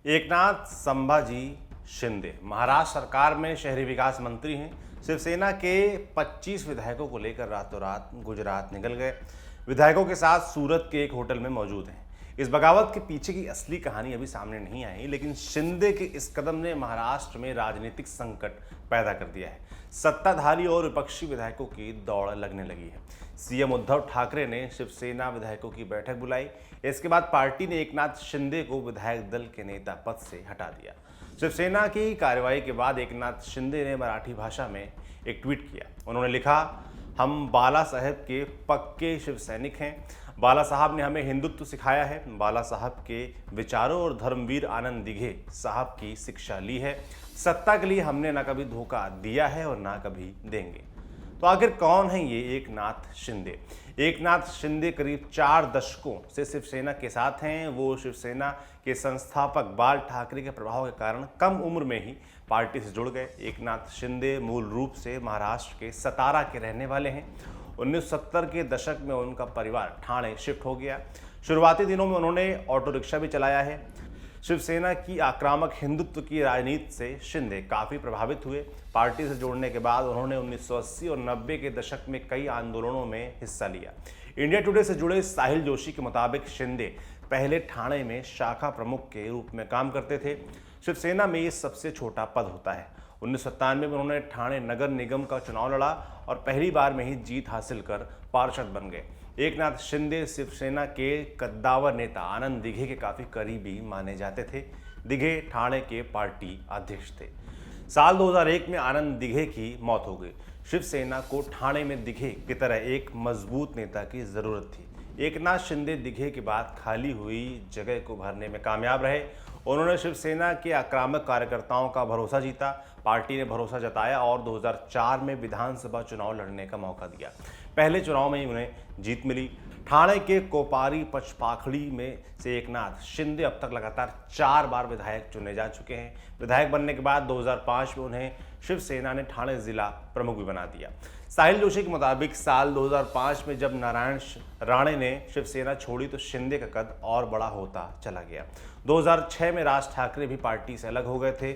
एकनाथ संभाजी शिंदे महाराष्ट्र सरकार में शहरी विकास मंत्री हैं। शिवसेना के 25 विधायकों को लेकर रातों रात गुजरात निकल गए। विधायकों के साथ सूरत के एक होटल में मौजूद हैं। इस बगावत के पीछे की असली कहानी अभी सामने नहीं आई, लेकिन शिंदे के इस कदम ने महाराष्ट्र में राजनीतिक संकट पैदा कर दिया है। सत्ताधारी और विपक्षी विधायकों की दौड़ लगने लगी है। सीएम उद्धव ठाकरे ने शिवसेना विधायकों की बैठक बुलाई। इसके बाद पार्टी ने एकनाथ शिंदे को विधायक दल के नेता पद से हटा दिया। शिवसेना की कार्रवाई के बाद एकनाथ शिंदे ने मराठी भाषा में एक ट्वीट किया। उन्होंने लिखा, हम बाला साहब के पक्के शिव सैनिक हैं। बाला साहब ने हमें हिंदुत्व सिखाया है। बाला साहब के विचारों और धर्मवीर आनंद दिघे साहब की शिक्षा ली है। सत्ता के लिए हमने ना कभी धोखा दिया है और ना कभी देंगे। तो आखिर कौन है ये एकनाथ शिंदे? एकनाथ शिंदे करीब 4 दशकों से शिवसेना के साथ हैं। वो शिवसेना के संस्थापक बाल ठाकरे के प्रभाव के कारण कम उम्र में ही पार्टी से जुड़ गए। एकनाथ शिंदे मूल रूप से महाराष्ट्र के सतारा के रहने वाले हैं। 1970 के दशक में उनका परिवार ठाणे शिफ्ट हो गया। शुरुआती दिनों में उन्होंने ऑटो रिक्शा भी चलाया है। शिवसेना की आक्रामक हिंदुत्व की राजनीति से शिंदे काफ़ी प्रभावित हुए। पार्टी से जुड़ने के बाद उन्होंने 1980 और 90 के दशक में कई आंदोलनों में हिस्सा लिया। इंडिया टुडे से जुड़े साहिल जोशी के मुताबिक शिंदे पहले ठाणे में शाखा प्रमुख के रूप में काम करते थे। शिवसेना में ये सबसे छोटा पद होता है। 1997 में उन्होंने ठाणे नगर निगम का चुनाव लड़ा और पहली बार में ही जीत हासिल कर पार्षद बन गए। एकनाथ शिंदे शिवसेना के कद्दावर नेता आनंद दिघे के काफ़ी करीबी माने जाते थे। दिघे ठाणे के पार्टी अध्यक्ष थे। साल 2001 में आनंद दिघे की मौत हो गई। शिवसेना को ठाणे में दिघे की तरह एक मजबूत नेता की ज़रूरत थी। एकनाथ शिंदे दिघे के बाद खाली हुई जगह को भरने में कामयाब रहे। उन्होंने शिवसेना के आक्रामक कार्यकर्ताओं का भरोसा जीता। पार्टी ने भरोसा जताया और 2004 में विधानसभा चुनाव लड़ने का मौका दिया। पहले चुनाव में ही उन्हें जीत मिली। ठाणे के कोपारी पचपाखड़ी में से एकनाथ शिंदे अब तक लगातार 4 बार विधायक चुने जा चुके हैं। विधायक बनने के बाद 2005 में उन्हें शिवसेना ने ठाणे जिला प्रमुख भी बना दिया। साहिल जोशी के मुताबिक साल 2005 में जब नारायण राणे ने शिवसेना छोड़ी तो शिंदे का कद और बड़ा होता चला गया। 2006 में राज ठाकरे भी पार्टी से अलग हो गए थे।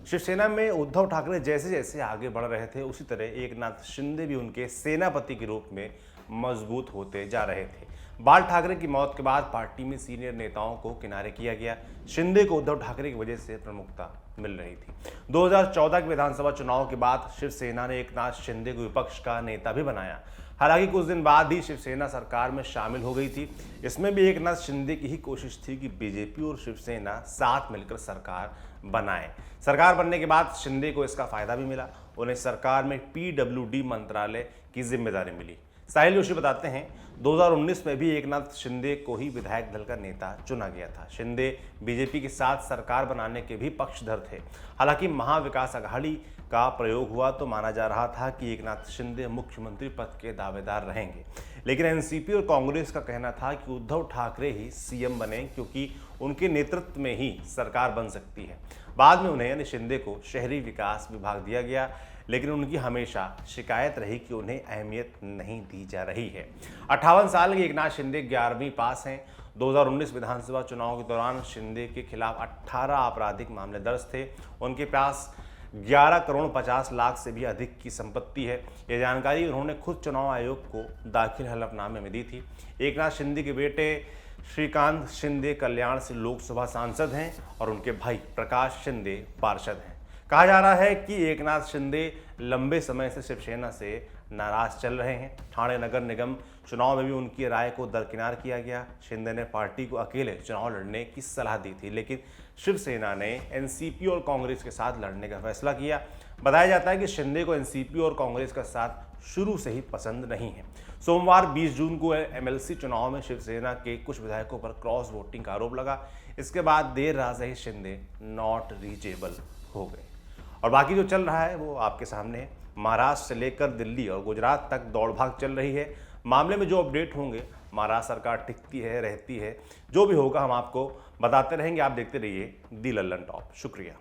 शिवसेना में उद्धव ठाकरे जैसे जैसे आगे बढ़ रहे थे, उसी तरह एकनाथ शिंदे भी उनके सेनापति के रूप में मजबूत होते जा रहे थे। बाल ठाकरे की मौत के बाद पार्टी में सीनियर नेताओं को किनारे किया गया। शिंदे को उद्धव ठाकरे की वजह से प्रमुखता मिल रही थी। 2014 के विधानसभा चुनाव के बाद शिवसेना ने एकनाथ शिंदे को विपक्ष का नेता भी बनाया। हालांकि कुछ दिन बाद ही शिवसेना सरकार में शामिल हो गई थी। इसमें भी एकनाथ शिंदे की ही कोशिश थी कि बीजेपी और शिवसेना साथ मिलकर सरकार बनाए। सरकार बनने के बाद शिंदे को इसका फायदा भी मिला। उन्हें सरकार में पीडब्ल्यूडी मंत्रालय की जिम्मेदारी मिली। साहिल जोशी बताते हैं, 2019 में भी एकनाथ शिंदे को ही विधायक दल का नेता चुना गया था। शिंदे बीजेपी के साथ सरकार बनाने के भी पक्षधर थे। हालांकि महाविकास आघाड़ी का प्रयोग हुआ तो माना जा रहा था कि एकनाथ शिंदे मुख्यमंत्री पद के दावेदार रहेंगे, लेकिन एनसीपी और कांग्रेस का कहना था कि उद्धव ठाकरे ही सीएम बने, क्योंकि उनके नेतृत्व में ही सरकार बन सकती है। बाद में उन्हें यानी शिंदे को शहरी विकास विभाग दिया गया, लेकिन उनकी हमेशा शिकायत रही कि उन्हें अहमियत नहीं दी जा रही है। 58 साल के एकनाथ शिंदे 11वीं पास हैं। 2019 विधानसभा चुनाव के दौरान शिंदे के खिलाफ 18 आपराधिक मामले दर्ज थे। उनके पास 11 करोड़ 50 लाख से भी अधिक की संपत्ति है। ये जानकारी उन्होंने खुद चुनाव आयोग को दाखिल हलफनामे में दी थी। एकनाथ शिंदे के बेटे श्रीकांत शिंदे कल्याण से लोकसभा सांसद हैं और उनके भाई प्रकाश शिंदे पार्षद हैं। कहा जा रहा है कि एकनाथ शिंदे लंबे समय से शिवसेना से नाराज चल रहे हैं। ठाणे नगर निगम चुनाव में भी उनकी राय को दरकिनार किया गया। शिंदे ने पार्टी को अकेले चुनाव लड़ने की सलाह दी थी, लेकिन शिवसेना ने एनसीपी और कांग्रेस के साथ लड़ने का फैसला किया। बताया जाता है कि शिंदे को एनसीपी और कांग्रेस का साथ शुरू से ही पसंद नहीं है। सोमवार 20 जून को एमएलसी चुनाव में शिवसेना के कुछ विधायकों पर क्रॉस वोटिंग का आरोप लगा। इसके बाद देर रात से ही शिंदे नॉट रीचेबल हो गए। और बाकी जो चल रहा है वो आपके सामने है। महाराष्ट्र से लेकर दिल्ली और गुजरात तक दौड़ भाग चल रही है। मामले में जो अपडेट होंगे, महाराष्ट्र सरकार टिकती है, रहती है, जो भी होगा हम आपको बताते रहेंगे। आप देखते रहिए दी लल्लन टॉप। शुक्रिया।